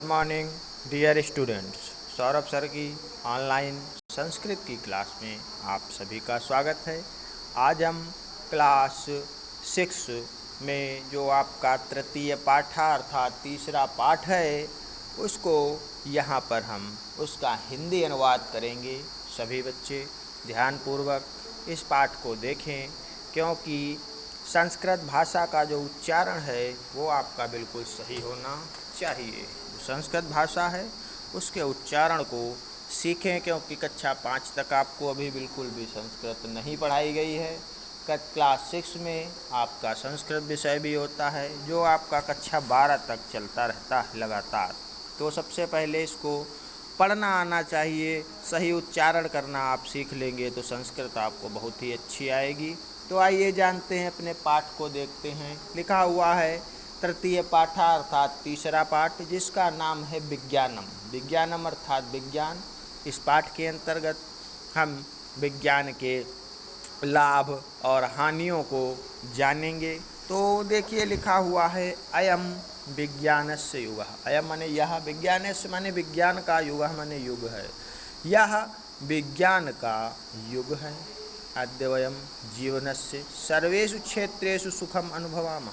Good morning dear students. Saurabh sir की online Sanskrit की class में आप सभी का स्वागत है। आज हम क्लास 6 में जो आपका तृतीय पाठ अर्थात तीसरा पाठ है उसको यहाँ पर हम उसका हिंदी अनुवाद करेंगे। सभी बच्चे ध्यानपूर्वक इस पाठ को देखें क्योंकि संस्कृत भाषा का जो उच्चारण है वो आपका बिल्कुल सही होना चाहिए। संस्कृत भाषा है उसके उच्चारण को सीखें क्योंकि कक्षा 5 तक आपको अभी बिल्कुल भी संस्कृत नहीं पढ़ाई गई है। क्लास 6 में आपका संस्कृत विषय भी होता है जो आपका कक्षा 12 तक चलता रहता है लगातार। तो सबसे पहले इसको पढ़ना आना चाहिए, सही उच्चारण करना आप सीख लेंगे तो संस्कृत आपको बहुत ही अच्छी आएगी। तो आइए जानते हैं, अपने पाठ को देखते हैं। लिखा हुआ है तृतीय पाठ अर्थात तीसरा पाठ जिसका नाम है विज्ञानम। विज्ञानम अर्थात विज्ञान। इस पाठ के अंतर्गत हम विज्ञान के लाभ और हानियों को जानेंगे। तो देखिए लिखा हुआ है अयम विज्ञानस्य युगः। अयम माने यह, विज्ञानस्य माने विज्ञान का, युगः माने युग है। यह विज्ञान का युग है। अद्य वयं जीवनस्य सर्वेषु क्षेत्रेषु सुखम अनुभवामः।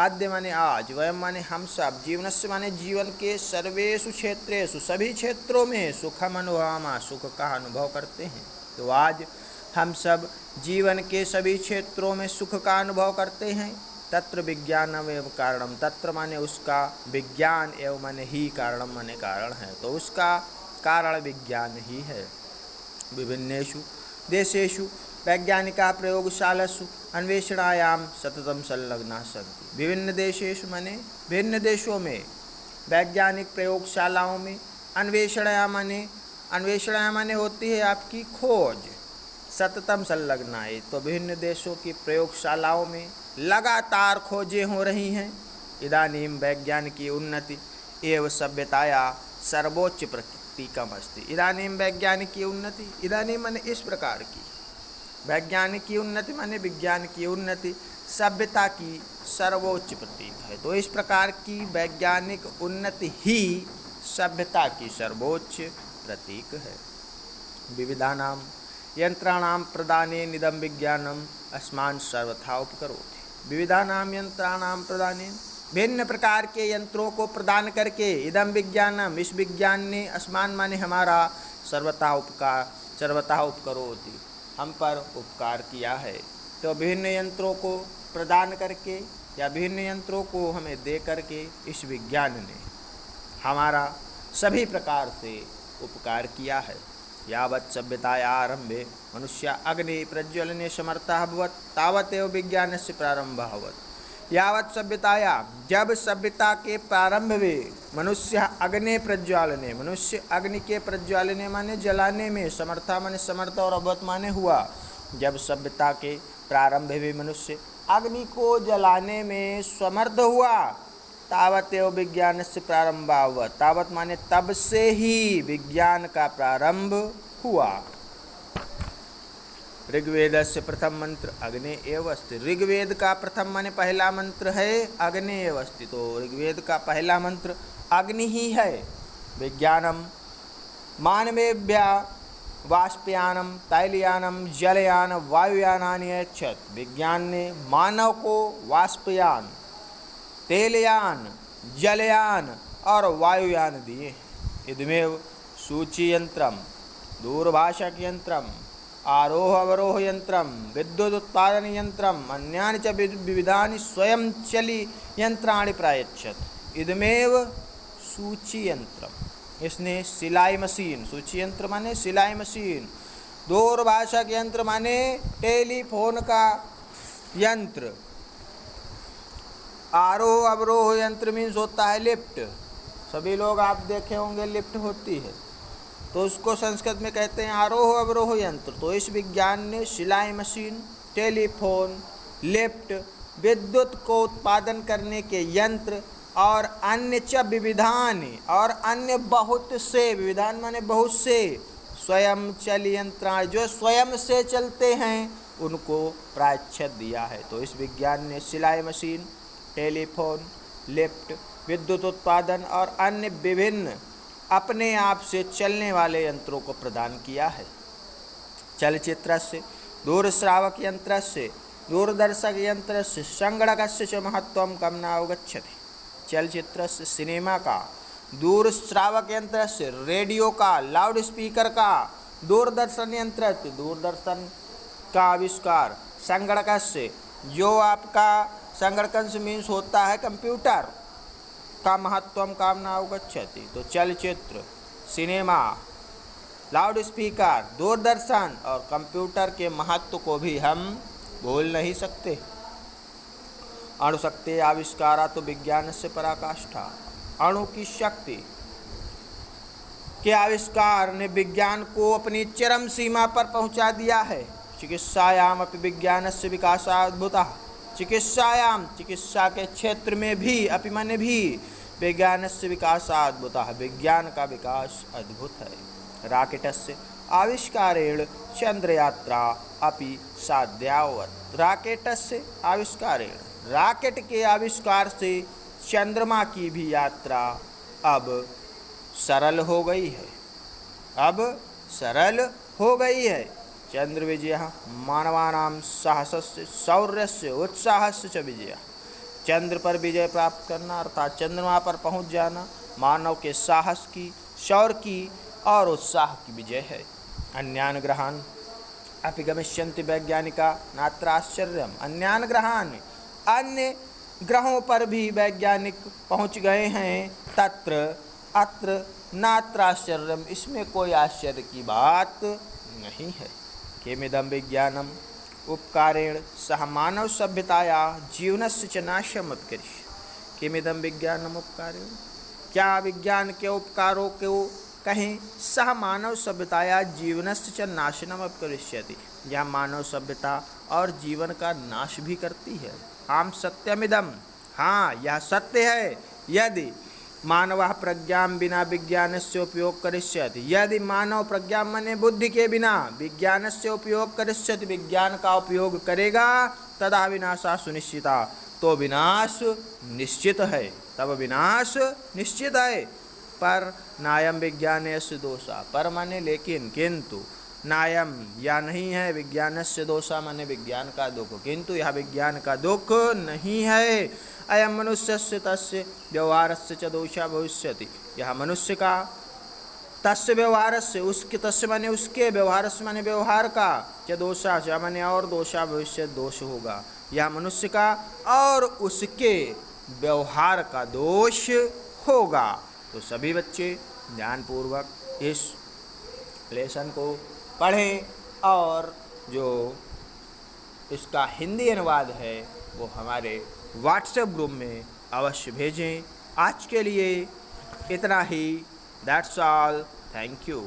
आद्य माने आज, वयम माने हम सब, जीवनस्य माने जीवन के, सर्वेषु क्षेत्रेषु सभी क्षेत्रों में, सुखम अनुभवामः सुख का अनुभव करते हैं। तो आज हम सब जीवन के सभी क्षेत्रों में सुख का अनुभव करते हैं। तत्र विज्ञानम एवं कारणम। तत्र माने उसका, विज्ञान एवं माने ही, कारणम माने कारण है, तो उसका कारण विज्ञान ही है। विभिन्नेषु देशेषु वैज्ञानिका प्रयोगशालासु अन्वेषणायां सततम संलग्नाः सन्ति। विभिन्न देशेषु माने भिन्न देशों में, वैज्ञानिक प्रयोगशालाओं में, अन्वेषणा माने होती है आपकी खोज। सततम संलग्नाः तो विभिन्न देशों की प्रयोगशालाओं में लगातार खोजें हो रही हैं। इदानीं वैज्ञानिकी उन्नति एवं सभ्यताया सर्वोच्च प्रतीकमस्ति। इदानीं वैज्ञानिकी उन्नति, इदानीं माने इस प्रकार की, वैज्ञानिक की उन्नति माने विज्ञान की उन्नति, सभ्यता की सर्वोच्च प्रतीक है। तो इस प्रकार की वैज्ञानिक उन्नति ही सभ्यता की सर्वोच्च प्रतीक है। विविधानां यंत्राणां प्रदानेन इदं विज्ञानम् अस्मान् सर्वथा उपकरोति। विविधानां यंत्राणां प्रदानेन, भिन्न प्रकार के यंत्रों को प्रदान करके, इदं विज्ञानम इस विज्ञान ने, अस्मान माने हमारा, सर्वथा उपकरोति हम पर उपकार किया है। तो विभिन्न यंत्रों को प्रदान करके या विभिन्न यंत्रों को हमें दे करके इस विज्ञान ने हमारा सभी प्रकार से उपकार किया है। यावत् सभ्यताया आरंभे मनुष्य अग्नि प्रज्वलने समर्थः अभवत् तावदेव विज्ञानस्य प्रारंभः अभवत्। यावत् सभ्यताया, जब सभ्यता के प्रारंभ में, मनुष्य अग्नि प्रज्वालने, मनुष्य अग्नि के प्रज्वालने माने जलाने में, समर्था माने समर्थ और अभवत माने हुआ। जब सभ्यता के प्रारंभ में मनुष्य अग्नि को जलाने में समर्थ हुआ, तावतेव विज्ञान से प्रारंभ हुआ। तावत माने तब से ही विज्ञान का प्रारंभ हुआ। ऋग्वेद से प्रथम मंत्र अग्नि एव अस्ति। ऋग्वेद का प्रथम माने पहला मंत्र है अग्नि एव अस्ति। तो ऋग्वेद का पहला मंत्र अग्नि ही है। विज्ञानम मानवेभ्य वाष्पयानम तैलयानम जलयान वायुयानानि यच्छत्। विज्ञान ने मानव को वाष्पयान, तेलयान, जलयान और वायुयान दिए। इदमेव सूची यंत्रम, दूरभाषक यंत्रम, आरोह अवरोह यंत्रम, विद्युत उत्पादन यंत्रम, अन्यानि च विविधानि स्वयंचली यंत्राणि प्रायच्छत्। इदमेव सूची यंत्रम, इसने सिलाई मशीन, सूची यंत्र माने सिलाई मशीन, दूरभाषक यंत्र माने टेलीफोन का यंत्र, आरोह अवरोह यंत्र मीन्स होता है लिफ्ट। सभी लोग आप देखे होंगे लिफ्ट होती है, तो उसको संस्कृत में कहते हैं आरोह अवरोह यंत्र। तो इस विज्ञान ने सिलाई मशीन, टेलीफोन, लिफ्ट, विद्युत को उत्पादन करने के यंत्र और अन्य च विविधानि, और अन्य बहुत से, विविधान माने बहुत से, स्वयं चल यंत्राणि जो स्वयं से चलते हैं उनको प्रायश्चित दिया है। तो इस विज्ञान ने सिलाई मशीन, टेलीफोन, लिफ्ट, विद्युत उत्पादन और अन्य विभिन्न अपने आप से चलने वाले यंत्रों को प्रदान किया है। चलचित्रस्य दूरश्रावक यंत्रस्य दूरदर्शक यंत्रस्य संगणकस्य च महत्त्वं कम न अवगच्छति। चलचित्रस्य सिनेमा का, दूरश्रावक यंत्रस्य रेडियो का, लाउड स्पीकर का, दूरदर्शन यंत्र दूरदर्शन का आविष्कार, संगणकस्य जो आपका संगणक मीन्स होता है कंप्यूटर का महत्वम काम न अवगच्छति। तो चलचित्र, सिनेमा, लाउड स्पीकर, दूरदर्शन और कंप्यूटर के महत्व को भी हम भूल नहीं सकते। अणुशक्ति आविष्कारा तो विज्ञान से पराकाष्ठा। अणु की शक्ति के आविष्कार ने विज्ञान को अपनी चरम सीमा पर पहुंचा दिया है। चिकित्सायाम अपि विज्ञानस्य विकासाद्भुतः। चिकित्सायाम, चिकित्सा के क्षेत्र में भी, अपि माने भी, विज्ञानस्य विकासाद्भुतः, विज्ञान का विकास अद्भुत है। राकेटस्य आविष्कारेण चंद्रयात्रा अपि साध्यावत्। राकेटस्य आविष्कारेण, राकेट के आविष्कार से चंद्रमा की भी यात्रा अब सरल हो गई है, अब सरल हो गई है। चंद्र विजय मानवानां साहसस्य शौर्यस्य उत्साहस्य च विजय। चंद्र पर विजय प्राप्त करना अर्थात चंद्रमा पर पहुंच जाना मानव के साहस की, शौर्य की और उत्साह की विजय है। अन्यान ग्रहान अपि गमिष्यन्ति वैज्ञानिका नात्र आश्चर्यम। अन्यान ग्रहान, अन्य ग्रहों पर भी वैज्ञानिक पहुंच गए हैं। तत्र अत्र नात्र आश्चर्यम, इसमें कोई आश्चर्य की बात नहीं है। किमिदं विज्ञानम उपकारेण सह मानव सभ्यताया जीवनस्य च नाशम करिष्यति। किमिदं विज्ञानम उपकारेण, क्या विज्ञान के उपकारों को कहीं सह मानव सभ्यताया जीवनस्य च नाशनम करिष्यति, यह मानव सभ्यता और जीवन का नाश भी करती है। आम सत्यमिदम, हाँ यह सत्य है। यदि मानव प्रज्ञा बिना विज्ञान से उपयोग करिष्यति, यदि मानव प्रज्ञा माने बुद्धि के बिना विज्ञान से उपयोग करिष्यति, विज्ञान का उपयोग करेगा, तदा विनाशा सुनिश्चिता, तो विनाश निश्चित है, तब विनाश निश्चित है। पर नायम विज्ञानस्य दोषा, पर माने लेकिन, किंतु, नायम या नहीं है, विज्ञानस्य दोषा माने विज्ञान का दुख, किंतु यह विज्ञान का दुख नहीं है। अयम मनुष्यस्य तस्य व्यवहारस्य च दोषा भविष्यति, यह मनुष्य का तस्य व्यवहारस्य, उसके, तस्य माने उसके, व्यवहारस्य माने व्यवहार का, च दोषा च माने और, दोषा भविष्य दोष होगा, यह मनुष्य का और उसके व्यवहार का दोष होगा। तो सभी बच्चे ध्यानपूर्वक इस लेसन को पढ़ें और जो इसका हिंदी अनुवाद है वो हमारे व्हाट्सएप ग्रुप में अवश्य भेजें। आज के लिए इतना ही। That's all. Thank you.